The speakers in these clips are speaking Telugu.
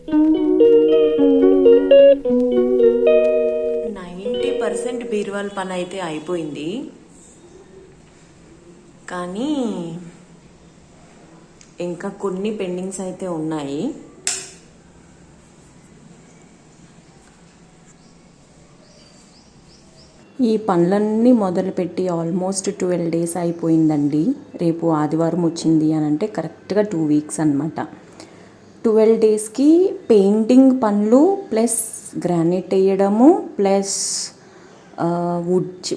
90% బీరువాల పని అయితే అయిపోయింది, కానీ ఇంకా కొన్ని పెండింగ్స్ అయితే ఉన్నాయి. ఈ పనులన్నీ మొదలుపెట్టి ఆల్మోస్ట్ 12 days అయిపోయిందండి. రేపు ఆదివారం వచ్చింది అని అంటే కరెక్ట్గా 2 weeks అనమాట. 12 daysకి పెయింటింగ్ పనులు ప్లస్ గ్రానైట్ వేయడము ప్లస్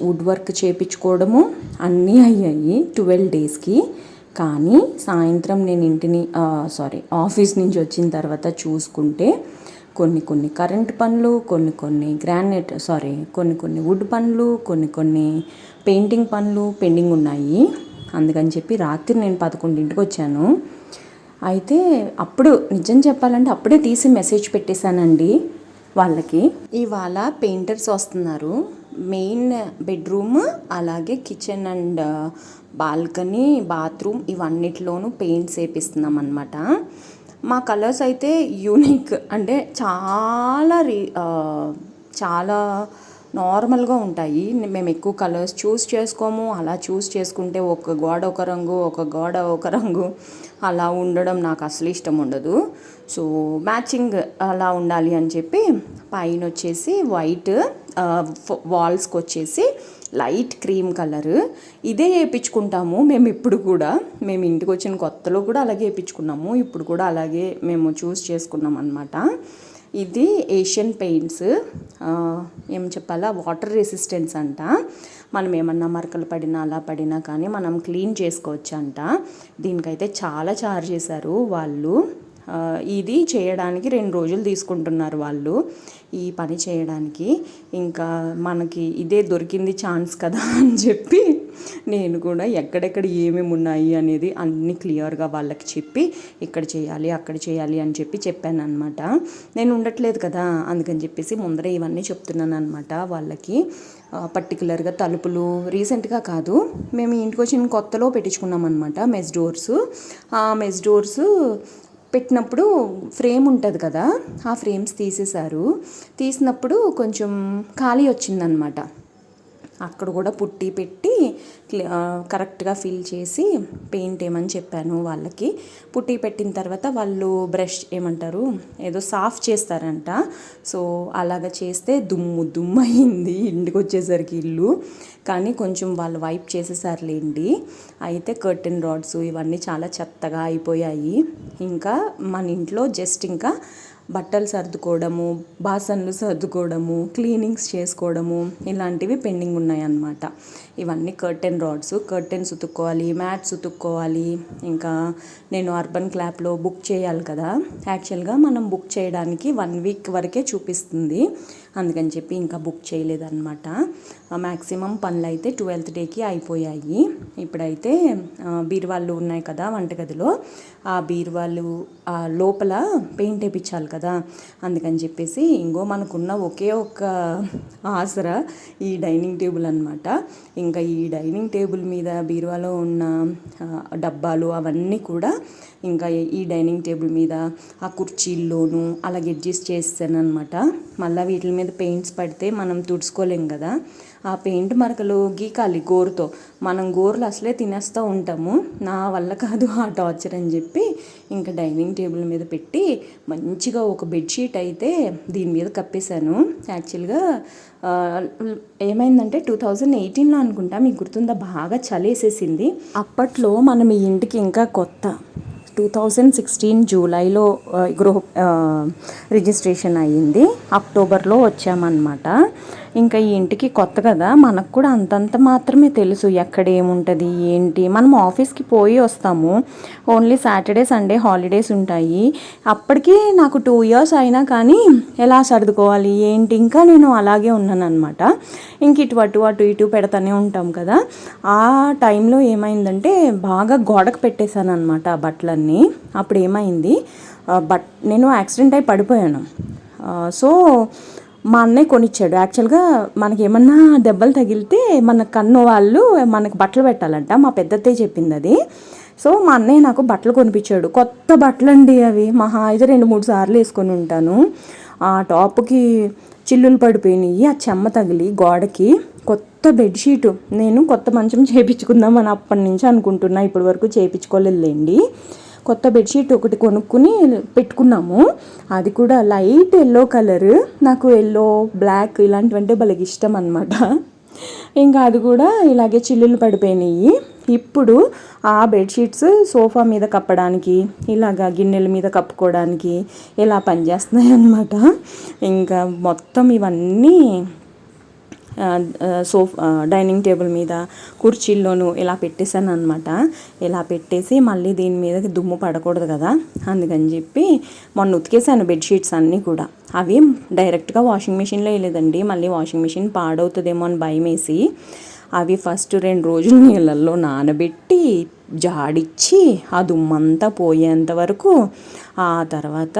వుడ్ వర్క్ చేయించుకోవడము అన్నీ అయ్యాయి 12 daysకి. కానీ సాయంత్రం నేను ఆఫీస్ నుంచి వచ్చిన తర్వాత చూసుకుంటే కొన్ని కరెంట్ పనులు, కొన్ని వుడ్ పనులు, కొన్ని పెయింటింగ్ పనులు పెండింగ్ ఉన్నాయి. అందుకని చెప్పి రాత్రి నేను 11ంటికి వచ్చాను. అయితే అప్పుడు నిజం చెప్పాలంటే అప్పుడే తీసి మెసేజ్ పెట్టేశానండి వాళ్ళకి. ఇవాళ పెయింటర్స్ వస్తున్నారు. మెయిన్ బెడ్రూమ్ అలాగే కిచెన్ అండ్ బాల్కనీ, బాత్రూమ్ ఇవన్నిటిలోనూ పెయింట్స్ వేపిస్తున్నాం అన్నమాట. మా కలర్స్ అయితే యూనిక్, అంటే చాలా నార్మల్గా ఉంటాయి. మేము ఎక్కువ కలర్స్ చూస్ చేసుకోము. అలా చూస్ చేసుకుంటే ఒక గోడ ఒక రంగు అలా ఉండడం నాకు అసలు ఇష్టం ఉండదు. సో మ్యాచింగ్ అలా ఉండాలి అని చెప్పి పైన వచ్చేసి వైట్, వాల్స్కి వచ్చేసి లైట్ క్రీమ్ కలర్ ఇదే వేయించుకుంటాము మేము. ఇప్పుడు కూడా మేము ఇంటికి వచ్చిన కొత్తలో కూడా అలాగే వేయించుకున్నాము. ఇప్పుడు కూడా అలాగే మేము చూస్ చేసుకున్నాం అన్నమాట. ఇది ఏషియన్ పెయింట్స్, ఏం చెప్పాలా, వాటర్ రెసిస్టెన్స్ అంట. మనం ఏమన్నా మరకలు పడినా అలా పడినా కానీ మనం క్లీన్ చేసుకోవచ్చు అంట. దీనికైతే చాలా ఛార్జ్ చేశారు వాళ్ళు. ఇది చేయడానికి 2 రోజులు తీసుకుంటున్నారు వాళ్ళు ఈ పని చేయడానికి. ఇంకా మనకి ఇదే దొరికింది ఛాన్స్ కదా అని చెప్పి నేను కూడా ఎక్కడెక్కడ ఏమేమి ఉన్నాయి అనేది అన్నీ క్లియర్గా వాళ్ళకి చెప్పి ఇక్కడ చేయాలి అక్కడ చేయాలి అని చెప్పాను అనమాట. నేను ఉండట్లేదు కదా, అందుకని చెప్పేసి ముందరే ఇవన్నీ చెప్తున్నాను అనమాట వాళ్ళకి. పర్టికులర్గా తలుపులు రీసెంట్గా కాదు, మేము ఇంటికి వచ్చిన కొత్తలో పెట్టించుకున్నాం అనమాట మెస్ డోర్స్. ఆ మెస్ డోర్స్ పెట్టినప్పుడు ఫ్రేమ్ ఉంటుంది కదా, ఆ ఫ్రేమ్స్ తీసినప్పుడు కొంచెం ఖాళీ వచ్చిందనమాట. అక్కడ కూడా పుట్టి పెట్టి కరెక్ట్గా ఫిల్ చేసి పెయింట్ ఏమని చెప్పాను వాళ్ళకి. పుట్టి పెట్టిన తర్వాత వాళ్ళు బ్రష్ ఏదో సాఫ్ చేస్తారంట. సో అలాగ చేస్తే దుమ్ము అయింది ఇంటికి వచ్చేసరికి ఇల్లు. కానీ కొంచెం వాళ్ళు వైప్ చేసేసారులేండి. అయితే కర్టెన్ రాడ్స్ ఇవన్నీ చాలా చెత్తగా అయిపోయాయి. ఇంకా మన ఇంట్లో జస్ట్ ఇంకా బట్టలు సర్దుకోవడము, బాసన్లు సర్దుకోవడము, క్లీనింగ్స్ చేసుకోవడము ఇలాంటివి పెండింగ్ ఉన్నాయన్నమాట. ఇవన్నీ కర్టెన్ రాడ్స్, కర్టెన్స్ ఉతుక్కోవాలి, మ్యాట్స్ ఉతుక్కోవాలి. ఇంకా నేను అర్బన్ క్లాప్లో బుక్ చేయాలి కదా, యాక్చువల్గా మనం బుక్ చేయడానికి 1 week వరకే చూపిస్తుంది. అందుకని చెప్పి ఇంకా బుక్ చేయలేదన్నమాట. మ్యాక్సిమం పనులు అయితే 12th dayకి అయిపోయాయి. ఇప్పుడైతే బీరువాళ్ళు ఉన్నాయి కదా వంటగదిలో, ఆ బీరువాళ్ళు లోపల పెయింట్ వేయించాలి కదా, అందుకని చెప్పేసి ఇంకో మనకున్న ఒకే ఒక ఆసరా ఈ డైనింగ్ టేబుల్ అనమాట. ఇంకా ఈ డైనింగ్ టేబుల్ మీద బీరువాలో ఉన్న డబ్బాలు అవన్నీ కూడా ఇంకా ఈ డైనింగ్ టేబుల్ మీద ఆ కుర్చీల్లోనూ అలాగే అడ్జస్ట్ చేస్తాను అనమాట. మళ్ళీ వీటి మీద పెయింట్స్ పడితే మనం తుడుచుకోలేం కదా, ఆ పెయింట్ మరకలు గీకాలి గోరుతో. మనం గోరులు అసలే తినేస్తూ ఉంటాము, నా వల్ల కాదు ఆ టార్చర్ అని చెప్పి ఇంకా డైనింగ్ టేబుల్ మీద పెట్టి మంచిగా ఒక బెడ్షీట్ అయితే దీని మీద కప్పేశాను. యాక్చువల్గా ఏమైందంటే 2018లో అనుకుంటా, మీకు గుర్తుందా, బాగా చలేసేసింది. అప్పట్లో మనం ఈ ఇంటికి ఇంకా కొత్త. 2016 జూలైలో రిజిస్ట్రేషన్ అయ్యింది, అక్టోబర్లో వచ్చామన్నమాట. ఇంకా ఈ ఇంటికి కొత్త కదా, మనకు కూడా అంతంత మాత్రమే తెలుసు ఎక్కడ ఏముంటుంది ఏంటి. మనం ఆఫీస్కి పోయి వస్తాము, ఓన్లీ సాటర్డే సండే హాలిడేస్ ఉంటాయి. అప్పటికి నాకు 2 years అయినా కానీ ఎలా సర్దుకోవాలి ఏంటి, ఇంకా నేను అలాగే ఉన్నాను అనమాట. ఇంక అటు ఇటు పెడతానే ఉంటాం కదా. ఆ టైంలో ఏమైందంటే బాగా గోడకు పెట్టేశాను అనమాట ఆ బట్టలన్నీ. అప్పుడు ఏమైంది, నేను యాక్సిడెంట్ అయి పడిపోయాను. సో మా అన్నయ్య కొనిచ్చాడు. యాక్చువల్గా మనకి ఏమన్నా దెబ్బలు తగిలితే మన కన్ను వాళ్ళు మనకు బట్టలు పెట్టాలంట, మా పెద్దతే చెప్పింది అది. సో మా అన్నయ్య నాకు బట్టలు కొనిపించాడు. కొత్త బట్టలు అండి అవి. మహా అయితే 2-3 సార్లు వేసుకొని ఉంటాను. ఆ టాప్కి చిల్లులు పడిపోయినాయి, ఆ చెమ్మ తగిలి గోడకి. కొత్త బెడ్షీటు, నేను కొత్త మంచం చేయించుకుందామని అప్పటి నుంచి అనుకుంటున్నా, ఇప్పటి వరకు చేయించుకోలేదులేండి. కొత్త బెడ్షీట్ ఒకటి కొనుక్కుని పెట్టుకున్నాము. అది కూడా లైట్ ఎల్లో కలర్. నాకు ఎల్లో, బ్లాక్ ఇలాంటివంటే భలే ఇష్టం అనమాట. ఇంకా అది కూడా ఇలాగే చిల్లులు పడిపోయినాయి. ఇప్పుడు ఆ బెడ్షీట్స్ సోఫా మీద కప్పడానికి, ఇలాగా గిన్నెల మీద కప్పుకోవడానికి ఇలా పనిచేస్తున్నాయి అన్నమాట. ఇంకా మొత్తం ఇవన్నీ డైనింగ్ టేబుల్ మీద, కుర్చీల్లోనూ ఇలా పెట్టేశాను అనమాట. ఇలా పెట్టేసి మళ్ళీ దీని మీద దుమ్ము పడకూడదు కదా, అందుకని చెప్పి మొన్న ఉతికేసాను బెడ్షీట్స్ అన్నీ కూడా. అవి డైరెక్ట్గా వాషింగ్ మిషన్లో వేయలేదండి, మళ్ళీ వాషింగ్ మిషన్ పాడవుతుందేమో అని భయం వేసి అవి ఫస్ట్ 2 రోజులు నీళ్ళల్లో నానబెట్టి జాడిచ్చి ఆ దుమ్మంతా పోయేంత వరకు ఆ తర్వాత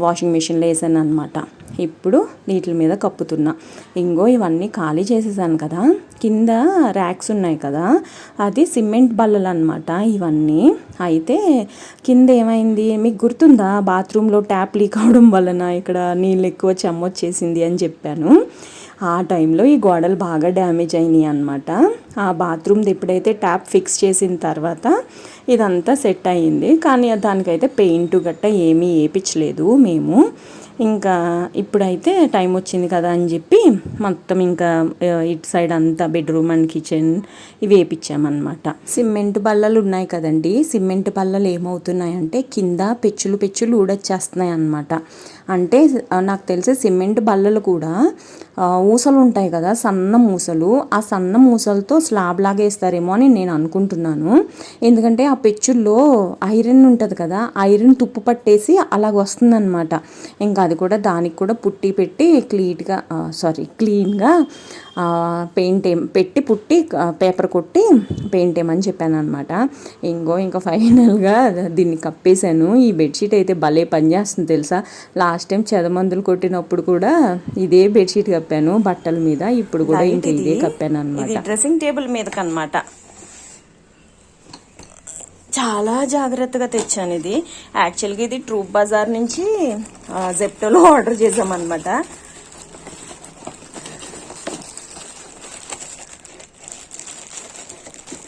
వాషింగ్ మిషన్లో వేసాను అనమాట. ఇప్పుడు వీటి మీద కప్పుతున్నా. ఇంగో ఇవన్నీ ఖాళీ చేసేసాను కదా, కింద ర్యాక్స్ ఉన్నాయి కదా, అది సిమెంట్ బల్లలు అనమాట ఇవన్నీ. అయితే కింద ఏమైంది మీకు గుర్తుందా, బాత్రూంలో ట్యాప్ లీక్ అవడం వలన ఇక్కడ నీళ్ళు ఎక్కువ చెమ్మొచ్చేసింది అని చెప్పాను. ఆ టైంలో ఈ గోడలు బాగా డ్యామేజ్ అయినాయి అనమాట. ఆ బాత్రూమ్ది ఎప్పుడైతే ట్యాప్ ఫిక్స్ చేసిన తర్వాత ఇదంతా సెట్ అయ్యింది. కానీ దానికైతే పెయింట్ గట్ట ఏమీ వేయించలేదు మేము. ఇంకా ఇప్పుడైతే టైం వచ్చింది కదా అని చెప్పి మొత్తం ఇంకా ఇటు సైడ్ అంతా బెడ్రూమ్ అండ్ కిచెన్ ఇవి వేయించామన్నమాట. సిమెంట్ బల్లలు ఉన్నాయి కదండి, సిమెంట్ బల్లలు ఏమవుతున్నాయంటే కింద పెచ్చులు ఊడొచ్చేస్తున్నాయి అన్నమాట. అంటే నాకు తెలిసి సిమెంట్ బల్లలు కూడా ఊసలు ఉంటాయి కదా, సన్న మూసలు, ఆ సన్న మూసలతో స్లాబ్ లాగా వేస్తారేమో అని నేను అనుకుంటున్నాను. ఎందుకంటే ఆ పెచ్చుల్లో ఐరన్ ఉంటుంది కదా, ఐరన్ తుప్పు పట్టేసి అలాగ వస్తుందన్నమాట. ఇంకా అది కూడా దానికి కూడా పుట్టి పెట్టి క్లీన్గా పెయింట్ పెట్టి పుట్టి పేపర్ కొట్టి పెయింట్ వేయమని చెప్పాను అనమాట. ఇంకా ఫైనల్గా దీన్ని కప్పేశాను. ఈ బెడ్షీట్ అయితే భలే పనిచేస్తుంది తెలుసా. లాస్ట్ టైం చెదమందులు కొట్టినప్పుడు కూడా ఇదే బెడ్షీట్ కప్పాను బట్టల మీద, ఇప్పుడు కూడా ఇంకా ఇదే కప్పాను అనమాట. డ్రెస్సింగ్ టేబుల్ మీదకి అనమాట. చాలా జాగ్రత్తగా తెచ్చాను ఇది. యాక్చువల్గా ఇది ట్రూప్ బజార్ నుంచి జెప్టోలో ఆర్డర్ చేసామన్నమాట.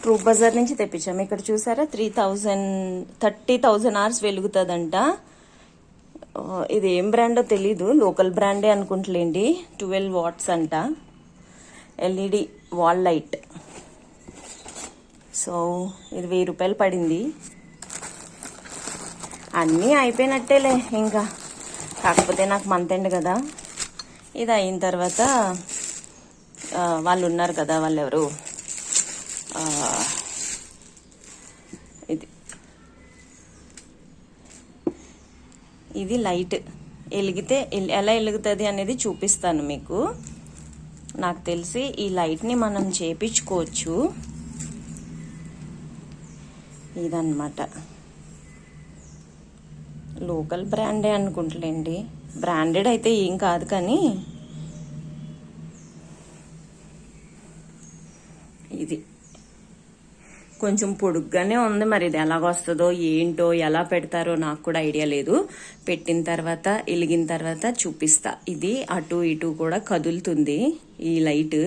ట్రూప్ బజార్ నుంచి తెప్పించాము. ఇక్కడ చూసారా 30,000 అవర్స్ వెలుగుతుందంట. ఇది ఏం బ్రాండో తెలీదు, లోకల్ బ్రాండే అనుకుంటలేండి. 12 వాట్స్ అంట, ఎల్ఈడి వాల్ లైట్. సో ఇది 1000 రూపాయలు పడింది. అన్నీ అయిపోయినట్టేలే ఇంకా, కాకపోతే నాకు మంత్ ఎండ్ కదా. ఇది అయిన తర్వాత వాళ్ళు ఉన్నారు కదా, వాళ్ళు ఎవరు, ఇది లైట్ వెలిగితే ఎలా వెలుగుతుంది అనేది చూపిస్తాను మీకు. నాకు తెలిసి ఈ లైట్ని మనం చేపించుకోవచ్చు. ఇదన్నమాట, లోకల్ బ్రాండే అనుకుంటలేండి, బ్రాండెడ్ అయితే ఏం కాదు కానీ ఇది కొంచెం పొడుగ్గానే ఉంది. మరి ఇది ఎలాగొస్తుందో ఏంటో, ఎలా పెడతారో నాకు కూడా ఐడియా లేదు. పెట్టిన తర్వాత వెలిగిన తర్వాత చూపిస్తా. ఇది అటు ఇటు కూడా కదులుతుంది ఈ లైట్.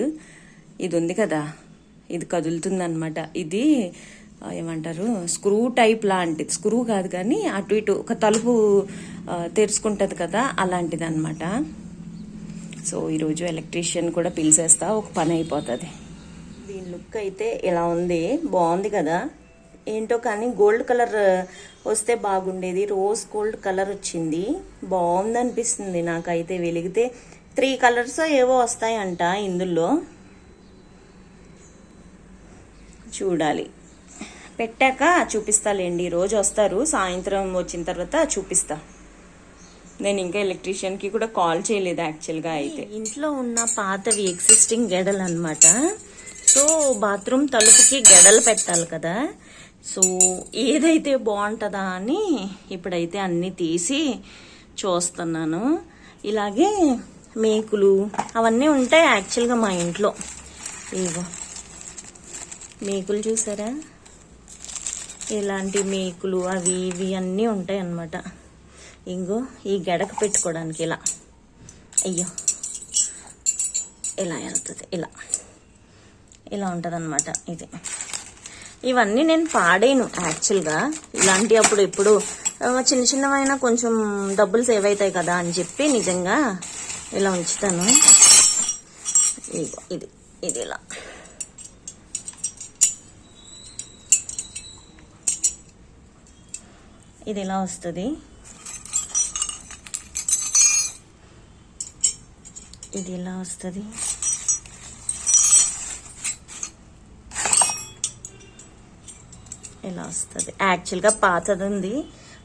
ఇది ఉంది కదా, ఇది కదులుతుంది అనమాట. ఇది ఏమంటారు, స్క్రూ టైప్ లాంటిది, స్క్రూ కాదు కానీ అటు ఇటు ఒక తలుపు తెరుచుకుంటుంది కదా, అలాంటిది అనమాట. సో ఈరోజు ఎలక్ట్రీషియన్ కూడా పిలిచేస్తా, ఒక పని అయిపోతుంది. దీని లుక్ అయితే ఇలా ఉంది, బాగుంది కదా. ఏంటో కానీ గోల్డ్ కలర్ వస్తే బాగుండేది, రోజ్ గోల్డ్ కలర్ వచ్చింది, బాగుంది అనిపిస్తుంది నాకైతే. వెలిగితే 3 కలర్స్ ఏవో వస్తాయంట ఇందులో, చూడాలి. పెట్టాక చూపిస్తాలేండి. రోజు వస్తారు, సాయంత్రం వచ్చిన తర్వాత చూపిస్తా. నేను ఇంకా ఎలక్ట్రీషియన్కి కూడా కాల్ చేయలేదు యాక్చువల్గా. అయితే ఇంట్లో ఉన్న పాతవి ఎగ్జిస్టింగ్ గెడలు అనమాట. సో బాత్రూమ్ తలుపుకి గెడలు పెట్టాలి కదా, సో ఏదైతే బాగుంటుందా అని ఇప్పుడైతే అన్నీ తీసి చూస్తున్నాను. ఇలాగే మేకులు అవన్నీ ఉంటాయి యాక్చువల్గా మా ఇంట్లో. ఇగో మేకులు చూసారా, ఇలాంటి మేకులు అవి ఇవి అన్నీ ఉంటాయి అన్నమాట. ఇంకో ఈ గడకు పెట్టుకోవడానికి ఇలా, అయ్యో ఇలా వెళ్తుంది, ఇలా ఉంటుంది అన్నమాట. ఇవన్నీ నేను పాడేను యాక్చువల్గా. ఇలాంటి అప్పుడు ఎప్పుడు చిన్న చిన్నవైనా కొంచెం డబ్బులు సేవ్ అవుతాయి కదా అని చెప్పి నిజంగా ఇలా ఉంచుతాను. ఇది ఇలా ఇలా వస్తుంది. ఇలా వస్తుంది. ఇలా వస్తుంది. యాక్చువల్గా పాతది ఉంది,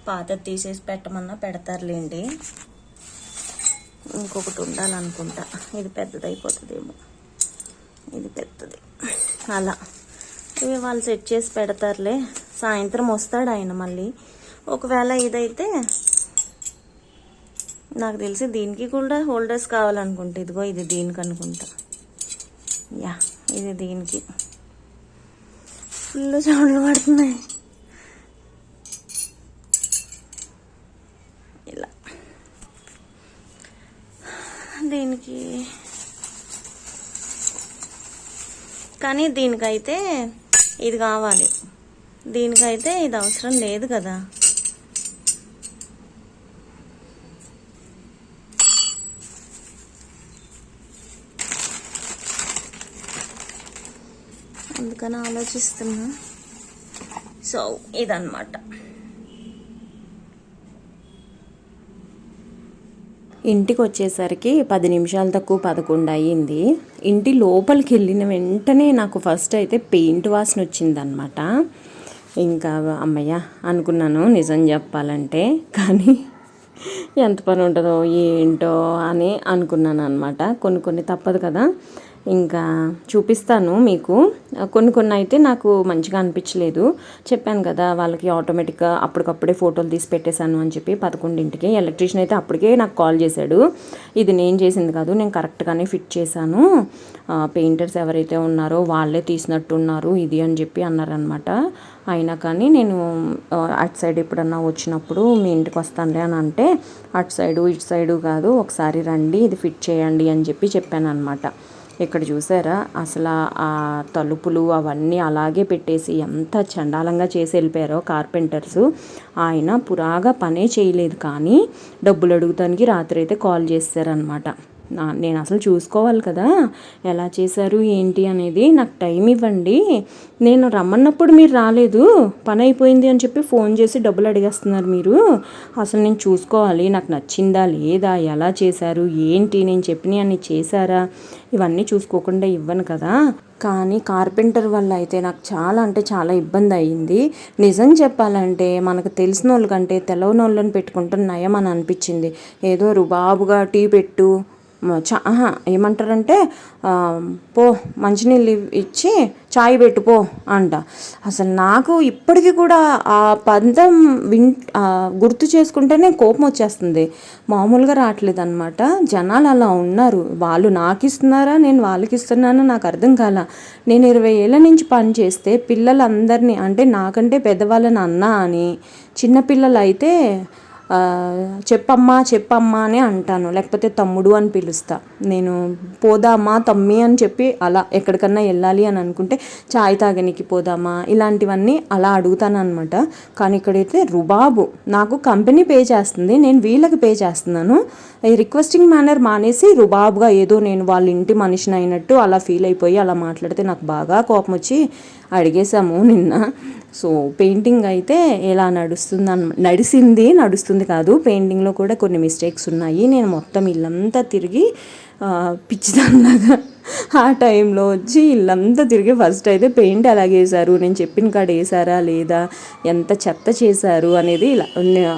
పాతది తీసేసి పెట్టమన్నా పెడతారులేండి. ఇంకొకటి ఉండాలనుకుంటా. ఇది పెద్దది అయిపోతుందేమో, ఇది పెద్దది. అలా ఇవి వాళ్ళు సెట్ చేసి పెడతారులే. సాయంత్రం వస్తాడు ఆయన మళ్ళీ. ఒకవేళ ఇదైతే నాకు తెలిసి దీనికి కూడా హోల్డర్స్ కావాలనుకుంటా. ఇదిగో ఇది దీనికి అనుకుంటా. యా, ఇది దీనికి. ఫుల్ సౌండ్లు పడుతున్నాయి. ఇలా దీనికి, కానీ దీనికైతే ఇది కావాలి, దీనికైతే ఇది అవసరం లేదు కదా. అందుకని ఆలోచిస్తున్నా. సో ఇదన్నమాట. ఇంటికి వచ్చేసరికి 10 నిమిషాలు తక్కువ 11 అయ్యింది. ఇంటి లోపలికి వెళ్ళిన వెంటనే నాకు ఫస్ట్ అయితే పెయింట్ వాసన వచ్చిందనమాట. ఇంకా అమ్మయ్య అనుకున్నాను నిజం చెప్పాలంటే. కానీ ఎంత పని ఉంటుందో ఏంటో అని అనుకున్నాను అనమాట. కొన్ని తప్పదు కదా. ఇంకా చూపిస్తాను మీకు. కొన్ని అయితే నాకు మంచిగా అనిపించలేదు. చెప్పాను కదా వాళ్ళకి ఆటోమేటిక్గా అప్పటికప్పుడే ఫోటోలు తీసి పెట్టేశాను అని చెప్పి 11ంటికి. ఎలక్ట్రీషియన్ అయితే అప్పటికే నాకు కాల్ చేశాడు. ఇది నేను చేసింది కాదు, నేను కరెక్ట్గానే ఫిట్ చేశాను, పెయింటర్స్ ఎవరైతే ఉన్నారో వాళ్ళే తీసినట్టున్నారు ఇది అని చెప్పి అన్నారనమాట. అయినా కానీ నేను అటు సైడ్ ఎప్పుడన్నా వచ్చినప్పుడు మీ ఇంటికి వస్తానులే అని అంటే, అటు సైడు ఇటు సైడు కాదు, ఒకసారి రండి ఇది ఫిట్ చేయండి అని చెప్పాను అనమాట. ఇక్కడ చూసారా అసలు ఆ తలుపులు అవన్నీ అలాగే పెట్టేసి ఎంత చండాలంగా చేసి వెళ్ళిపోయారో కార్పెంటర్స్. ఆయన పురాగా పనే చేయలేదు, కానీ డబ్బులు అడుగుతానికి రాత్రి అయితే కాల్ చేస్తారనమాట. నేను అసలు చూసుకోవాలి కదా ఎలా చేశారు ఏంటి అనేది. నాకు టైం ఇవ్వండి, నేను రమ్మన్నప్పుడు మీరు రాలేదు, పని అయిపోయింది అని చెప్పి ఫోన్ చేసి డబ్బులు అడిగేస్తున్నారు మీరు. అసలు నేను చూసుకోవాలి, నాకు నచ్చిందా లేదా, ఎలా చేశారు ఏంటి, నేను చెప్పినవి అన్నీ చేశారా, ఇవన్నీ చూసుకోకుండా ఇవ్వను కదా. కానీ కార్పెంటర్ వల్ల అయితే నాకు చాలా అంటే చాలా ఇబ్బంది అయ్యింది. నిజం చెప్పాలంటే మనకు తెలిసిన వాళ్ళ కంటే తెలవని వాళ్ళని పెట్టుకుంటే నయం అని అనిపించింది. ఏదో రుబాబుగా టీ పెట్టు ఏమంటారంటే పో మంచినీళ్ళు ఇచ్చి చాయ్ పెట్టుపో అంట. అసలు నాకు ఇప్పటికీ కూడా ఆ పందం గుర్తు చేసుకుంటేనే కోపం వచ్చేస్తుంది. మామూలుగా రావట్లేదు అనమాట. జనాలు అలా ఉన్నారు. వాళ్ళు నాకు ఇస్తున్నారా నేను వాళ్ళకి ఇస్తున్నానో నాకు అర్థం కాల. నేను 20 ఏళ్ళ నుంచి పని చేస్తే పిల్లలందరినీ, అంటే నాకంటే పెద్దవాళ్ళని అన్న అని, చిన్నపిల్లలు అయితే చెప్పమ్మా అని అంటాను, లేకపోతే తమ్ముడు అని పిలుస్తా. నేను పోదామా తమ్మి అని చెప్పి అలా ఎక్కడికన్నా వెళ్ళాలి అని అనుకుంటే చాయ్ తాగనికి పోదామా ఇలాంటివన్నీ అలా అడుగుతాను అనమాట. కానీ ఇక్కడైతే రుబాబు, నాకు కంపెనీ పే చేస్తుంది, నేను వీళ్ళకి పే చేస్తున్నాను. ఈ రిక్వెస్టింగ్ మేనర్ మానేసి రుబాబుగా ఏదో నేను వాళ్ళ ఇంటి మనిషిని అయినట్టు అలా ఫీల్ అయిపోయి అలా మాట్లాడితే నాకు బాగా కోపం వచ్చి అడిగేశాము నిన్న. సో పెయింటింగ్ అయితే ఎలా నడుస్తుంది కాదు, పెయింటింగ్లో కూడా కొన్ని మిస్టేక్స్ ఉన్నాయి. నేను మొత్తం ఇల్లంతా తిరిగి పిచ్చిదాన్లాగా ఆ టైంలో వచ్చి ఇల్లంతా తిరిగి ఫస్ట్ అయితే పెయింట్ ఎలాగ వేశారు, నేను చెప్పిన కాడ వేసారా లేదా, ఎంత చెత్త చేశారు అనేది. ఇలా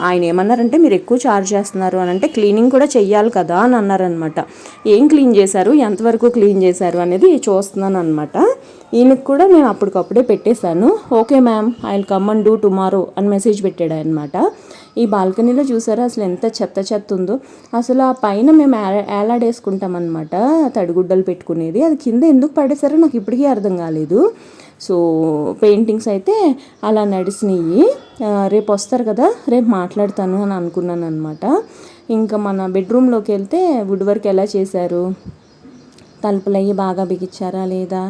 ఆయన ఏమన్నారంటే మీరు ఎక్కువ ఛార్జ్ చేస్తున్నారు అని అంటే క్లీనింగ్ కూడా చెయ్యాలి కదా అని అన్నారనమాట. ఏం క్లీన్ చేశారు, ఎంతవరకు క్లీన్ చేశారు అనేది చూస్తున్నాను అనమాట. ఈయనకు కూడా నేను అప్పటికప్పుడే పెట్టేశాను. Okay ma'am I will come and do tomorrow అని మెసేజ్ పెట్టాడు అనమాట. ఈ బాల్కనీలో చూసారా అసలు ఎంత చెత్త ఉందో. అసలు ఆ పైన మేము ఏలాడేసుకుంటాం అనమాట తడిగుడ్డలు పెట్టుకునేది, అది కింద ఎందుకు పడేశారో నాకు ఇప్పటికీ అర్థం కాలేదు. సో పెయింటింగ్స్ అయితే అలా నడిచినాయి. రేపు వస్తారు కదా, రేపు మాట్లాడతాను అని అనుకున్నాను అనమాట. ఇంకా మన బెడ్రూమ్లోకి వెళ్తే వుడ్ వర్క్ ఎలా చేశారు, తలుపులు అయ్యి బాగా బిగించారా లేదా,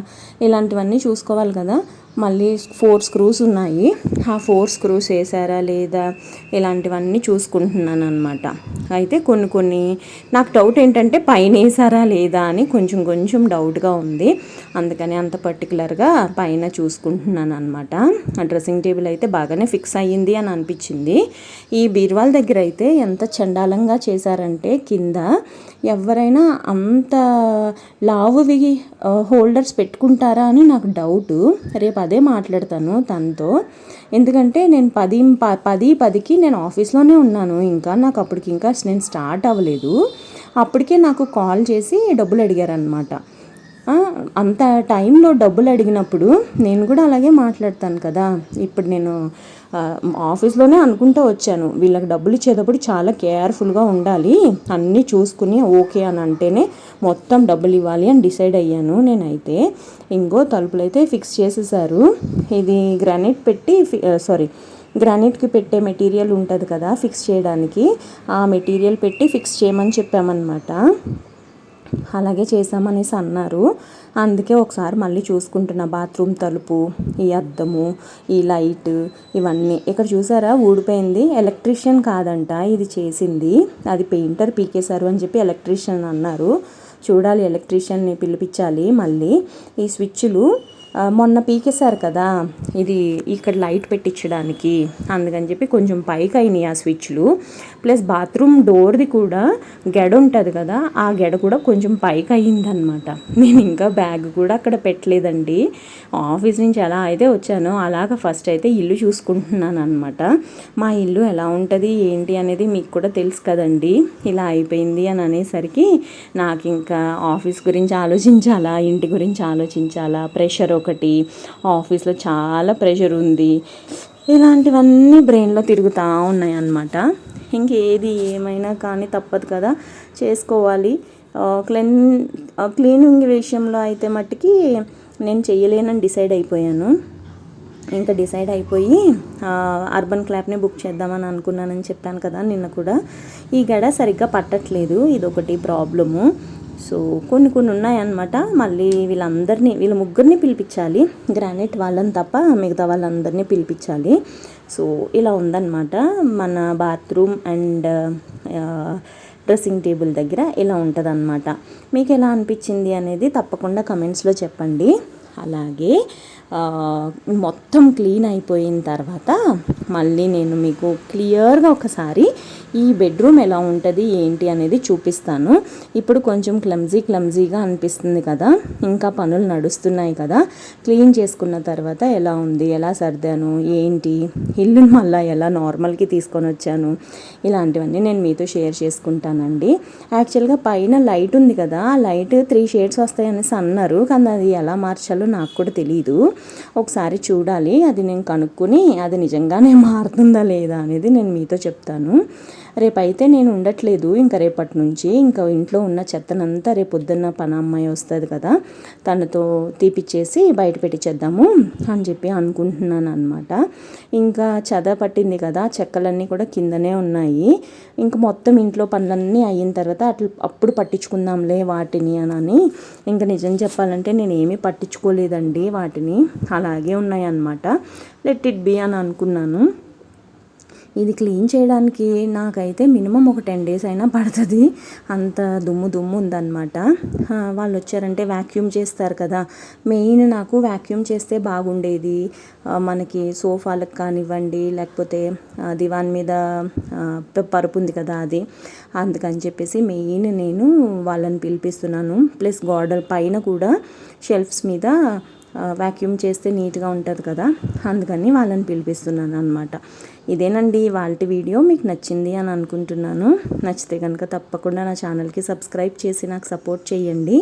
ఇలాంటివన్నీ చూసుకోవాలి కదా. మళ్ళీ 4 స్క్రూస్ ఉన్నాయి, ఆ 4 స్క్రూస్ వేసారా లేదా, ఇలాంటివన్నీ చూసుకుంటున్నాను అనమాట. అయితే కొన్ని నాకు డౌట్ ఏంటంటే పైన వేసారా లేదా అని కొంచెం డౌట్గా ఉంది. అందుకని అంత పర్టికులర్గా పైన చూసుకుంటున్నాను అనమాట. ఆ డ్రెస్సింగ్ టేబుల్ అయితే బాగానే ఫిక్స్ అయ్యింది అని అనిపించింది. ఈ బీరువాల దగ్గర అయితే ఎంత చండాలంగా చేశారంటే, కింద ఎవరైనా అంత లావువి హోల్డర్స్ పెట్టుకుంటారా అని నాకు డౌటు. రేపు అదే మాట్లాడతాను తనతో. ఎందుకంటే నేను 10:10కి నేను ఆఫీస్లోనే ఉన్నాను. ఇంకా నాకు అప్పటికి ఇంకా నేను స్టార్ట్ అవ్వలేదు. అప్పటికే నాకు కాల్ చేసి డబ్బులు అడిగారనమాట. అంత టైంలో డబ్బులు అడిగినప్పుడు నేను కూడా అలాగే మాట్లాడతాను కదా. ఇప్పుడు నేను ఆఫీస్లోనే అనుకుంటూ వచ్చాను, వీళ్ళకి డబ్బులు ఇచ్చేటప్పుడు చాలా కేర్ఫుల్గా ఉండాలి, అన్నీ చూసుకుని ఓకే అని అంటేనే మొత్తం డబ్బులు ఇవ్వాలి అని డిసైడ్ అయ్యాను నేనైతే. ఇంకో తలుపులు అయితే ఫిక్స్ చేసేసారు. ఇది గ్రానైట్కి పెట్టే మెటీరియల్ ఉంటుంది కదా ఫిక్స్ చేయడానికి, ఆ మెటీరియల్ పెట్టి ఫిక్స్ చేయమని చెప్పామన్నమాట. అలాగే చేసామనేసి అన్నారు. అందుకే ఒకసారి మళ్ళీ చూసుకుంటున్నా. బాత్రూమ్ తలుపు, ఈ అద్దము, ఈ లైట్, ఇవన్నీ ఇక్కడ చూసారా ఊడిపోయింది. ఎలక్ట్రీషియన్ కాదంట ఇది చేసింది, అది పెయింటర్ పీకేశారు అని చెప్పి ఎలక్ట్రీషియన్ అన్నారు. చూడాలి, ఎలక్ట్రీషియన్ని పిలిపించాలి మళ్ళీ. ఈ స్విచ్లు మొన్న పీకేశారు కదా, ఇది ఇక్కడ లైట్ పెట్టించడానికి, అందుకని చెప్పి కొంచెం పైకి అయినాయి ఆ స్విచ్లు. ప్లస్ బాత్రూమ్ డోర్ది కూడా గెడ ఉంటుంది కదా, ఆ గెడ కూడా కొంచెం పైకి అయ్యిందనమాట. నేను ఇంకా బ్యాగ్ కూడా అక్కడ పెట్టలేదండి. ఆఫీస్ నుంచి ఎలా అయితే వచ్చానో అలాగ ఫస్ట్ అయితే ఇల్లు చూసుకుంటున్నాను అనమాట. మా ఇల్లు ఎలా ఉంటుంది ఏంటి అనేది మీకు కూడా తెలుసు కదండి. ఇలా అయిపోయింది అని అనేసరికి నాకు ఇంకా ఆఫీస్ గురించి ఆలోచించాలా, ఇంటి గురించి ఆలోచించాలా, ప్రెషర్ ఒకటి, ఆఫీస్లో చాలా ప్రెషర్ ఉంది, ఇలాంటివన్నీ బ్రెయిన్లో తిరుగుతూ ఉన్నాయి అన్నమాట. ఇంకేది ఏమైనా కానీ తప్పదు కదా, చేసుకోవాలి. క్లీనింగ్ విషయంలో అయితే మట్టుకి నేను చెయ్యలేనని డిసైడ్ అయిపోయాను. ఇంకా డిసైడ్ అయిపోయి అర్బన్ క్లాప్ని బుక్ చేద్దామని అనుకున్నానని చెప్పాను కదా నిన్న కూడా. ఈ గడ సరిగ్గా పట్టట్లేదు, ఇదొకటి ప్రాబ్లము. సో కొన్ని ఉన్నాయన్నమాట. మళ్ళీ వీళ్ళ ముగ్గురిని పిలిపించాలి, గ్రానైట్ వాళ్ళని తప్ప మిగతా వాళ్ళందరినీ పిలిపించాలి. సో ఇలా ఉందన్నమాట మన బాత్రూమ్ అండ్ డ్రెస్సింగ్ టేబుల్ దగ్గర ఇలా ఉంటుందన్నమాట. మీకు ఎలా అనిపించింది అనేది తప్పకుండా కమెంట్స్లో చెప్పండి. అలాగే మొత్తం క్లీన్ అయిపోయిన తర్వాత మళ్ళీ నేను మీకు క్లియర్గా ఒకసారి ఈ బెడ్రూమ్ ఎలా ఉంటుంది ఏంటి అనేది చూపిస్తాను. ఇప్పుడు కొంచెం క్లమ్జీగా అనిపిస్తుంది కదా, ఇంకా పనులు నడుస్తున్నాయి కదా. క్లీన్ చేసుకున్న తర్వాత ఎలా ఉంది, ఎలా సర్దాను, ఏంటి ఇల్లుని మళ్ళీ ఎలా నార్మల్కి తీసుకొని వచ్చాను, ఇలాంటివన్నీ నేను మీతో షేర్ చేసుకుంటానండి. యాక్చువల్గా పైన లైట్ ఉంది కదా, ఆ లైట్ 3 షేడ్స్ వస్తాయనేసి అన్నారు, కానీ అది ఎలా మార్చాలో నాకు కూడా తెలియదు. ఒకసారి చూడాలి, అది నేను కనుక్కొని అది నిజంగానే మారుతుందా లేదా అనేది నేను మీతో చెప్తాను. రేపైతే నేను ఉండట్లేదు, ఇంకా రేపటి నుంచి ఇంకా ఇంట్లో ఉన్న చెత్తనంతా రేపు పొద్దున్న పని అమ్మాయి వస్తుంది కదా, తనతో తీపిచ్చేసి బయట పెట్టించేద్దాము అని చెప్పి అనుకుంటున్నాను అనమాట. ఇంకా పట్టింది కదా, చెక్కలన్నీ కూడా కిందనే ఉన్నాయి. ఇంకా మొత్తం ఇంట్లో పనులన్నీ అయిన తర్వాత అప్పుడు పట్టించుకుందాంలే వాటిని అని. ఇంకా నిజం చెప్పాలంటే నేను ఏమీ పట్టించుకోలేదండి వాటిని, అలాగే ఉన్నాయి అన్నమాట. లెట్ ఇట్ బీ అని అనుకున్నాను. ఇది క్లీన్ చేయడానికి నాకైతే మినిమం ఒక 10 days అయినా పడుతుంది, అంత దుమ్ము ఉందన్నమాట. వాళ్ళు వచ్చారంటే వ్యాక్యూమ్ చేస్తారు కదా, మెయిన్ నాకు వ్యాక్యూమ్ చేస్తే బాగుండేది. మనకి సోఫాలకు కానివ్వండి, లేకపోతే దివాన్ మీద పరుపు ఉంది కదా అది, అందుకని చెప్పేసి మెయిన్ నేను వాళ్ళని పిలిపిస్తున్నాను. ప్లస్ గోడల పైన కూడా షెల్ఫ్స్ మీద వ్యాక్యూమ్ చేస్తే నీట్గా ఉంటుంది కదా, అందుకని వాళ్ళని పిలిపిస్తున్నాను అనమాట. ఇదేనండి వాళ్ళ వీడియో. మీకు నచ్చింది అని అనుకుంటున్నాను. నచ్చితే కనుక తప్పకుండా నా ఛానల్కి సబ్స్క్రైబ్ చేసి నాకు సపోర్ట్ చేయండి.